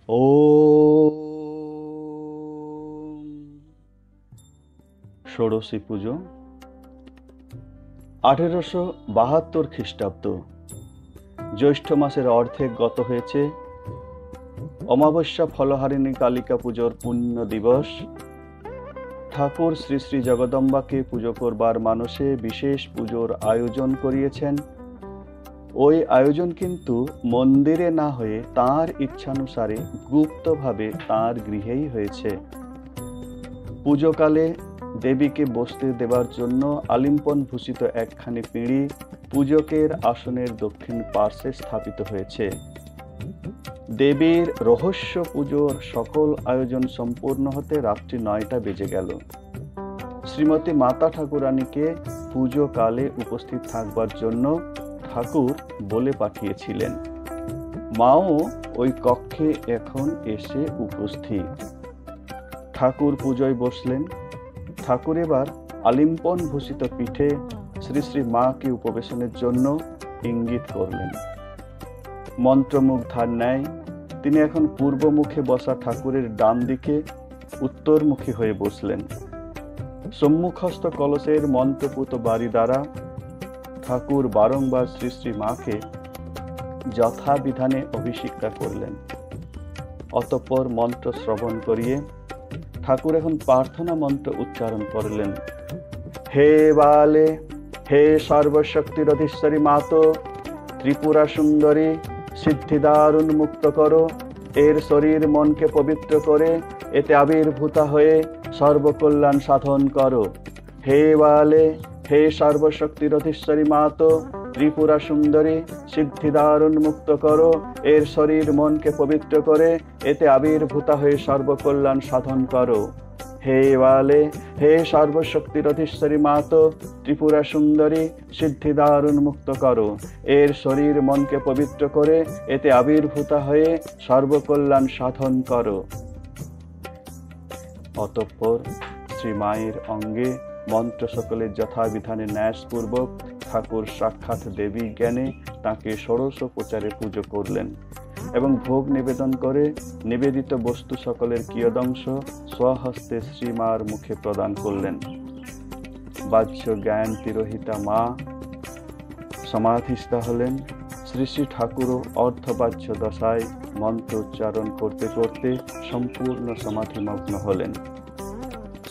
ওম ষোড়শী পুজো 1872 খ্রিস্টাব্দ। জ্যৈষ্ঠ মাসের অর্ধেক গত হয়েছে। অমাবস্যা ফলহারিণী কালিকা পুজোর পুণ্য দিবস। ঠাকুর শ্রী শ্রী জগদম্বাকে পুজো করবার মানসে বিশেষ পুজোর আয়োজন করিয়েছেন। ওই আয়োজন কিন্তু মন্দিরে না হয়ে তাঁর ইচ্ছানুসারে গুপ্তভাবে তাঁর গৃহেই হয়েছে। পুজোকালে দেবীকে বসতে দেবার জন্য আলিম্পন ভূষিত একখানি পিঁড়ি পূজকের আসনের দক্ষিণ পার্শ্বে স্থাপিত হয়েছে। দেবীর রহস্য পুজোর সকল আয়োজন সম্পূর্ণ হতে রাত্রি 9টা বেজে গেল। শ্রীমতী মাতা ঠাকুরানীকে পুজো কালে উপস্থিত থাকবার জন্য ঠাকুর বলে পাঠিয়েছিলেন। মাও ওই কক্ষে এখন এসে উপস্থিত। ঠাকুর পুজোয় বসলেন। ঠাকুর এবার আলিম্পন ভূষিত পিঠে শ্রী শ্রী মাকে উপবেশনের জন্য ইঙ্গিত করলেন। মন্ত্রমুগ্ধার ন্যায় তিনি এখন পূর্বমুখে বসা ঠাকুরের ডান দিকে উত্তরমুখী হয়ে বসলেন। সম্মুখস্থ কলসের মন্ত্রপুত বাড়ি দ্বারা ঠাকুর বারংবার শ্রী শ্রী মাকে যথাবিধানে অভিষিক্তা করলেন। অতঃপর মন্ত্র শ্রবণ করিয়ে ঠাকুর এখন প্রার্থনা মন্ত্র উচ্চারণ করলেন। হে বালে, হে সর্বশক্তির অধীশ্বরী মাতো, ত্রিপুরা সুন্দরী, সিদ্ধিদ্বার উন্মুক্ত করো, এর শরীর মনকে পবিত্র করে এতে আবির্ভূতা হয়ে সর্বকল্যাণ সাধন করো। হে বালে, হে সর্বশক্তির অধীশ্বরী মাতো, ত্রিপুরা সুন্দরী, সিদ্ধিদ্বার উন্মুক্ত করো, এর শরীর মনকে পবিত্র করে এতে আবির্ভূতা হয়ে সর্বকল্যাণ সাধন করো। হে বালে, হে সর্বশক্তির অধীশ্বরী মাতো, ত্রিপুরা সুন্দরী, সিদ্ধিদ্বার উন্মুক্ত করো, এর শরীর মনকে পবিত্র করে এতে আবির্ভূতা হয়ে সর্বকল্যাণ সাধন করো। অতঃপর শ্রী মায়ের অঙ্গে মন্ত্র সকলের যথাবিধানে ন্যাসপূর্বক ঠাকুর সাক্ষাৎ দেবী জ্ঞানে তাকে ষোড়শোপচারে পুজো করলেন এবং ভোগ নিবেদন করে নিবেদিত বস্তু সকলের কিয়দংশ স্বহস্তে শ্রীমার মুখে প্রদান করলেন। বাহ্য জ্ঞান তিরোহিতা মা সমাধিস্থা হলেন। শ্রী শ্রী ঠাকুরও অর্ধবাহ্য দশায় মন্ত্র উচ্চারণ করতে করতে সম্পূর্ণ সমাধিমগ্ন হলেন।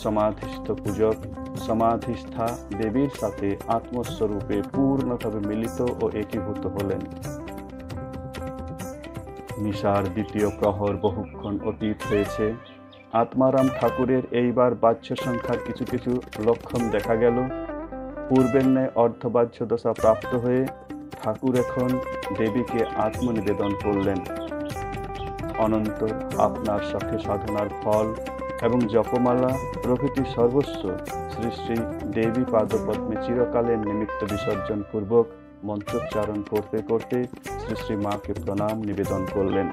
সমাধিস্থ পূজক সমাধিস্থা দেবীর সাথে আত্মস্বরূপে পূর্ণভাবে মিলিত ও একীভূত হলেন। নিশার দ্বিতীয় প্রহর বহুক্ষণ অতীত হয়েছে। আত্মারাম ঠাকুরের এইবার বাহ্য সংখ্যার কিছু কিছু লক্ষণ দেখা গেল। পূর্বের ন্যায় অর্ধবাহ্য দশা প্রাপ্ত হয়ে ঠাকুর এখন দেবীকে আত্মনিবেদন করলেন। অনন্তর আপনার সাথে সাধনার ফল এবং জপমালা প্রভৃতি সর্বস্ব শ্রী শ্রী দেবী পাদপদ্মে চিরকালের নিমিত্ত বিসর্জন পূর্বক মন্ত্রোচ্চারণ করতে করতে শ্রী শ্রী মাকে প্রণাম নিবেদন করলেন।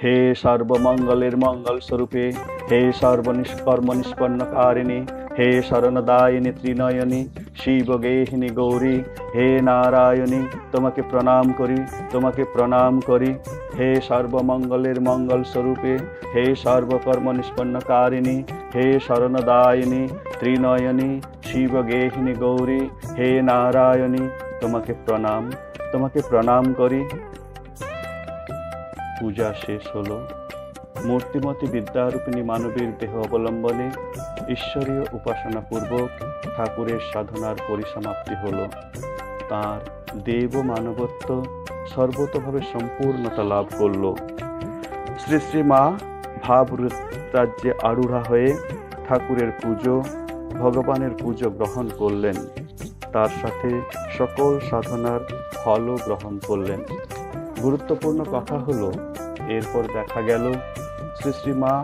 হে সর্বমঙ্গলের মঙ্গল স্বরূপে, হে সর্বনিষ্কর্ম নিষ্পন্নকারিণী, হে শরণদায়িনী ত্রিনয়নী, শিবগেহিনী গৌরী, হে নারায়ণী, তোমাকে প্রণাম করি, তোমাকে প্রণাম করি। হে সর্বমঙ্গলের মঙ্গল স্বরূপে, হে সর্বকর্ম নিষ্পন্নকারিণী, হে শরণদায়িনী ত্রিনয়নী, শিবগেহিনী গৌরী, হে নারায়ণী, তোমাকে প্রণাম, তোমাকে প্রণাম করি। পূজা শেষ হলো। মূর্তিমতী বিদ্যারূপিণী মানবীর দেহ অবলম্বনে ঈশ্বরীয় উপাসনা পূর্বক ঠাকুরের সাধনার পরিসমাপ্তি হল। তাঁর দেব মানবত্ব সর্বতভাবে সম্পূর্ণতা লাভ করল। শ্রী শ্রী মা ভাব রাজ্যে আরূঢ়া হয়ে ঠাকুরের পুজো, ভগবানের পুজো গ্রহণ করলেন। তার সাথে সকল সাধনার ফলও গ্রহণ করলেন। গুরুত্বপূর্ণ কথা হলো, এরপর দেখা গেল শ্রী শ্রী মা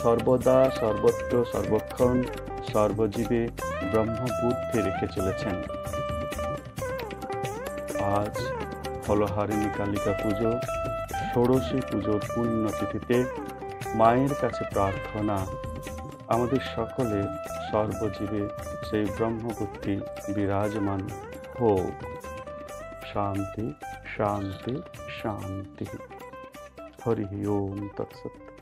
সর্বদা সর্বত্র সর্বক্ষণ সর্বজীবে ব্রহ্মবুদ্ধি রেখে চলেছেন। আজ ফলহারিণী কালিকা পুজো, ষোড়শী পুজোর পুণ্যতিথিতে মায়ের কাছে প্রার্থনা আমাদের সকলে সর্বজীবে সেই ব্রহ্মবুদ্ধি বিরাজমান হোক। শান্তি শান্তি শান্তি। হরি ওম তৎসৎ।